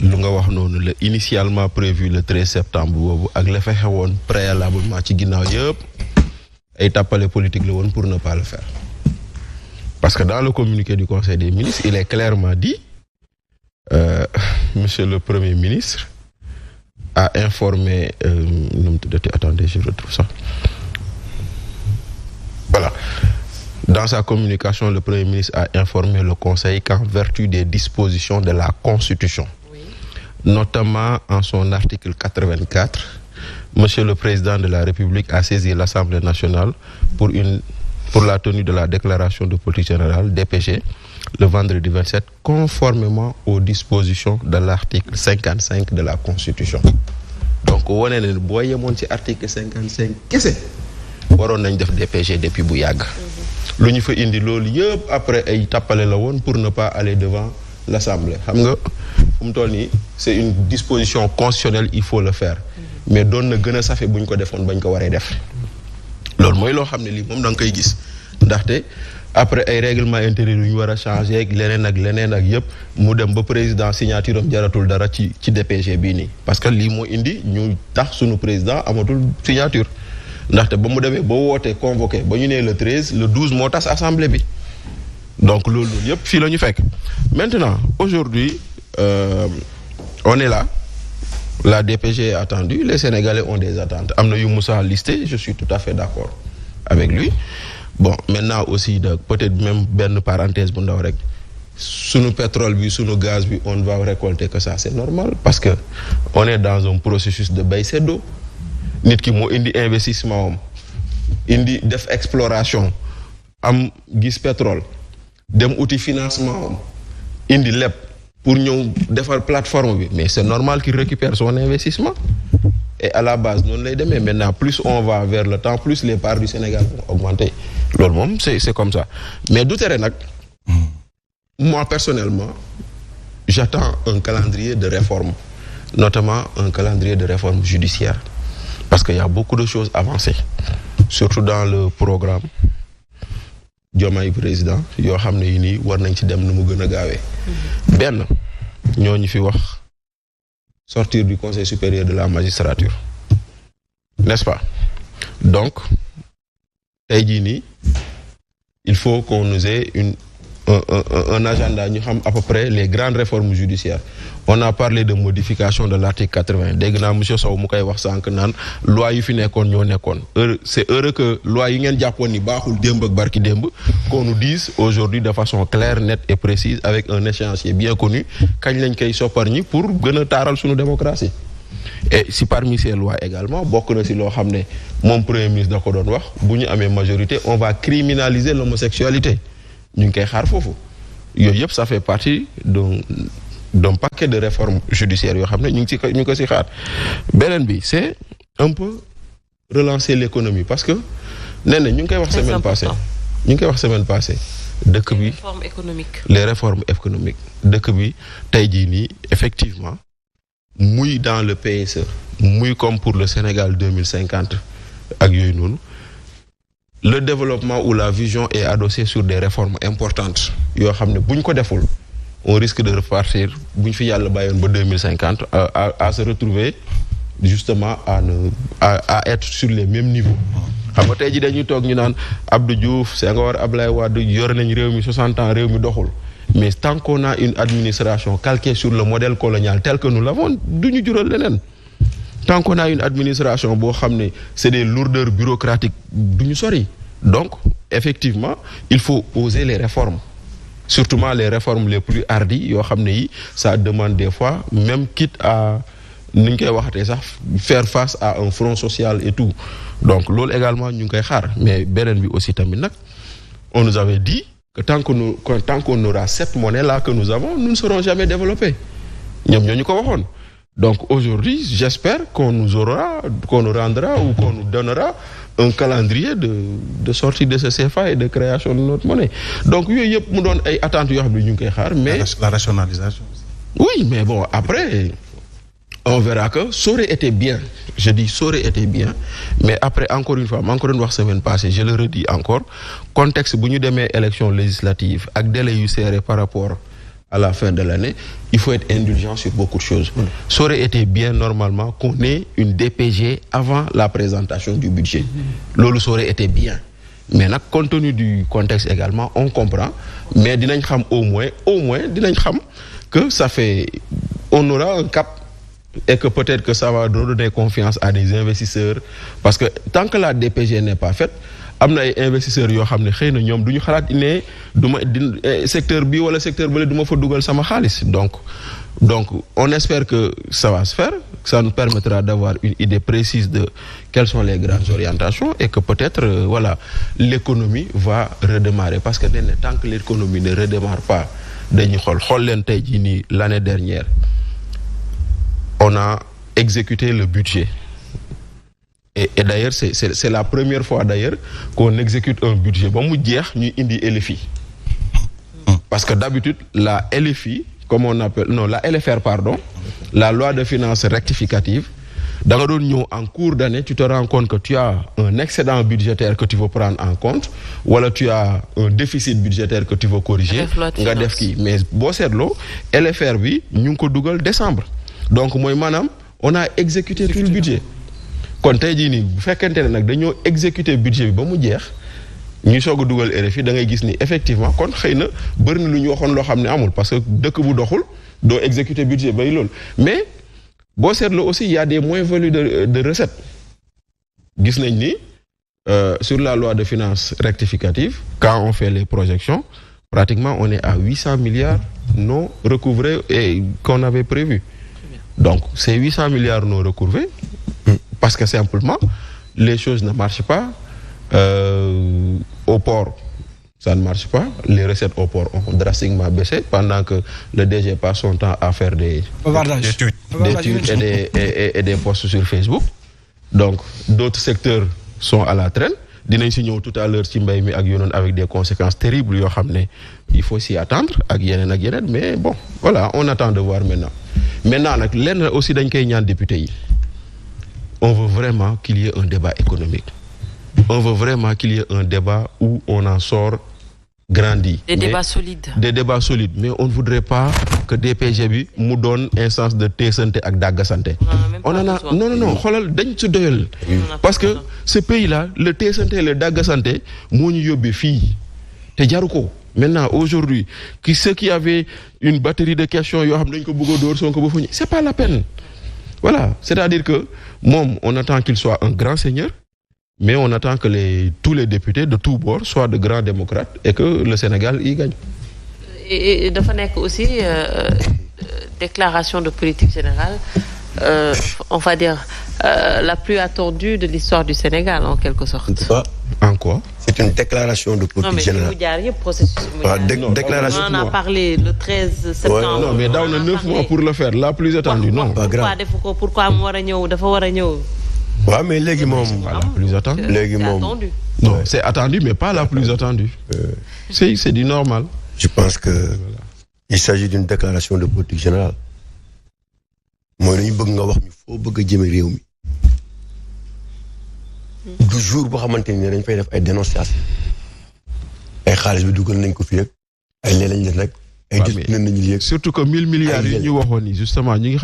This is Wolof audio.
lu nga wax noonu la initialement prévu le 13 septembre boobu ak la fa xewoon préalablement ci ginnaaw yëpp ay tàppale politique la woon pour ne pas le faire parce que dans le communiqué du conseil des ministres il est clairement dit monsieur le premier ministre a informé attendez je retrouve ça voilà. Dans sa communication, le Premier ministre a informé le Conseil qu'en vertu des dispositions de la Constitution, oui, notamment en son article 84, Monsieur le Président de la République a saisi l'Assemblée nationale pour la tenue de la déclaration de politique générale, DPG, le vendredi 27, conformément aux dispositions de l'article 55 de la Constitution. Donc, on est dans l'article 55, qu'est-ce que c'est? Waroon nañ def DPG depuis bu yàgg. Lu ñu fa indi loolu yëpp après ay tàppale la woon pour ne pas aller devant l'Assemblée xam nga fu mu toll nii c'est une disposition constitutionnelle il faut le faire mais doon na gën a safe bu ñu ko defoon bañ ko waree def loolu mooy loo xam ne lii moom da nga koy gis ndaxte après ay règlement intérieur yu ñu war a changer ak leneen ak yëpp mu dem ba président signature am jaratul dara ci DPG bii nii parce que lii moo indi ñu tax sunu président amatul signature. ndaxte ba mu demee ba wootee convoqué ba ñu nee le 13 le 12 moo tas assemblée bi donc loolu yëpp fii la ñu fekk maintenant aujourd'hui on est là la DPG est attendue les Sénégalais ont des attentes am na yu Moussa listé je suis tout à fait d'accord avec lui bon maintenant aussi de peut-être même benn parenthèse bu ndaw rek sunu pétrole bi sunu gaz bi on va récolter que ça c'est normal parce que on est dans un processus de bay seddo nit ki moo indi investissement am indi def exploration am gis pétrole dem uti financement am indi lépp pour ñëw defar plateforme bi mais c'est normal qu'il récupère son investissement et à la base noonu lay demee maintenant plus on va vers le temps plus les parts du Sénégal vont augmenter loolu moom c'est comme ça mais du tere nag moi personnellement j'attends un calendrier de réforme notamment un calendrier de réforme judiciaire parce qu'il y a beaucoup de choses avancées surtout dans le programme Diomaye président yoo xam ne yi nii war nañ ci dem nu mu gën a gaawee benn ñooñu fi wax sortir du conseil supérieur de la magistrature n'est-ce pas donc tey jii nii il faut qu'on nous ait un agenda ñu xam à peu près les grandes réformes judiciaires on a parlé de modification de l'article 80 dégg naa monsieur Sow mu koy wax sànq naan loi yu fi nekkoon ñoo nekkoon c'est heureux que loi yi ngeen jàppoon ni baaxul démb ak barki démb qu'on nous dise aujourd'hui de façon claire nette et précise avec un échéancier bien connu kañ lañ koy soppar ñi pour gën a taaral suñu démocratie et si parmi ces lois également bokk na si loo xam ne moom premier ministre da ko doon wax bu ñu amee majorité on va criminaliser l'homosexualité ñu ngi koy xaar foofu yooyu yëpp ça fait partie d'un paquet de réformes judiciaires yoo xam ne ñu ngi ko ci xaar beneen bi c'est un peu relancer l'économie parce que nee na ñu ngi koy wax semaine passée dëkk bi les réformes économiques dëkk bi tey jii nii effectivement muy dans le PSE muy comme pour le Sénégal 2050 ak yooyu noonu le développement ou la vision est adossée sur des réformes importantes yoo xam ne bu ñu ko deful on risque de repartir bu ñu fi yàlla bàyyoon ba 2050 à se retrouver justement à être sur les mêmes niveaux xam nga tey ji dañuy toog ñu naan Abdou Diouf Senghor Ablaye Wade yore nañ réew mi 60 ans réew mi doxul mais tant qu'on a une administration calquée sur le modèle colonial tel que nous l'avons du ñu jural leneen tant qu'on a une administration boo xam ne c'est des lourdeurs bureaucratiques du ñu sori donc effectivement il faut oser les réformes surtout les réformes les plus hardies yoo xam ne yi ça demande des fois même quitte à ni ñu koy waxatee sax faire face à un front social et tout donc loolu également ñu ngi koy xaar mais beneen bi aussi tamit nag on nous avait dit que tant qu'on aura cette monnaie là que nous avons nous ne serons jamais développés ñoom ñoo ñu ko waxoon donc aujourd'hui j'espère qu'on nous rendra ou qu'on nous donnera un calendrier de sortie de ce CFA et de création de notre monnaie donc yooyu yëpp mu doon ay attentes yoo xam ne ñu ngi koy xaar mais la rationalisation oui mais bon après on verra que ça aurait été bien je dis ça aurait été bien mais après encore une fois maa ngi ko doon wax semaine passée je le redis encore contexte bu ñu demee élection législative ak délai yu serré par rapport à la fin de l'année, il faut être indulgent sur beaucoup de choses. Ça aurait été bien normalement qu'on ait une DPG avant la présentation du budget. Lolo, ça aurait été bien. Mais compte tenu du contexte également, on comprend. Mais dinañ xam au moins dinañ xam que ça fait, on aura un cap et que peut-être que ça va donner confiance à des investisseurs. Parce que tant que la DPG n'est pas faite, am na ay investisseurs yoo xam ne xëy na ñoom du ñu xalaat ne secteur bi wala secteur bële du ma fa dugal sama xaalis. Donc on espère que ça va se faire, que ça nous permettra d'avoir une idée précise de quelles sont les grandes orientations et que peut-être voilà, l'économie va redémarrer. Parce que tant que l'économie ne redémarre pas, dañuy xool leen tey jii nii l'année dernière on a exécuté le budget. Et d'ailleurs, c'est la première fois d'ailleurs qu'on exécute un budget. Bon, nous disons indi LFI. Parce que d'habitude, la LFI, comme on appelle, non, la LFR, pardon, la loi de finances rectificative, en cours d'année, tu te rends compte que tu as un excédent budgétaire que tu veux prendre en compte, ou alors tu as un déficit budgétaire que tu veux corriger. Mais bon, c'est l'eau, LFR, oui, nous avons décembre. Donc, moi, madame, on a exécuté tout le budget. Kon tey jii nii bu fekkente ne nag dañoo exécuter budget bi ba mu jeex ñuy soog a dugal RFI da ngay gis ni effectivement kon xëy na bëri na lu ñu waxoon loo xam ne amul parce que dëkk bu doxul doo exécuter budget bay loolu mais boo seetloo aussi il y a des moins-values de recettes gis nañ ni sur la loi de finances rectificative quand on fait les projections pratiquement on est à 800 milliards non recouvrés et qu'on avait prévu. Donc ces 800 milliards non recouvrés parce que simplement, les choses ne marchent pas. Au port, ça ne marche pas. Les recettes au port ont drastiquement baissé pendant que le DG passe son temps à faire des tweets et des posts sur Facebook. Donc, d'autres secteurs sont à la traîne. Dinañ si ñëw tout à l'heure ci mbay mi ak yonoon avec des conséquences terribles yoo xam ne il faut s'y attendre ak yeneen mais bon voilà on attend de voir maintenant nag lenn aussi dañ koy ñaan député yi. On veut vraiment qu'il y ait un débat économique. On veut vraiment qu'il y ait un débat où on en sort grandi. Débats solides. Des débats solides. Mais on ne voudrait pas que DPG bi mu donne un sens de teesante ak daggasante. On en a non xoolal dañ ci doyal. Parce que ce pays-là le teesante le daggasante moo ñu yóbbee fii te jaru ko. Maintenant aujourd'hui ceux qui avaient une batterie de questions yoo xam dañ ko bëgg a dóor Sonko ba fu ñu c'est pas la peine. Voilà, c'est-à-dire que on attend qu'il soit un grand seigneur, mais on attend que tous les députés de tous bords soient de grands démocrates et que le Sénégal y gagne. Et dafa nekk aussi déclaration de politique générale, on va dire la plus attendue de l'histoire du Sénégal en quelque sorte. En quoi? C'est une déclaration de politique générale. Déclaration. On en a parlé le 13 septembre. Non, mais dans 9 mois pour le faire, la plus attendue, non. Pourquoi mu war a ñëw dafa war a ñëw. Ouais, mais léegi moom. La plus attendue. Léegi moom. Non, c'est attendu, mais pas la plus attendue. C'est du normal. Je pense que il s'agit d'une déclaration de politique générale. Mooy dañu bëgg nga wax ñu foo bëgg a jëme réew mi. Du jour boo xamante ni dañ fay def ay dénonciation ay xaalis bi dugal nañ ko fi rek ay lee lañ def rek ay jot nañ ñu yéeg surtout que 1000 milliards yi ñu waxoon ni justement ñi ngi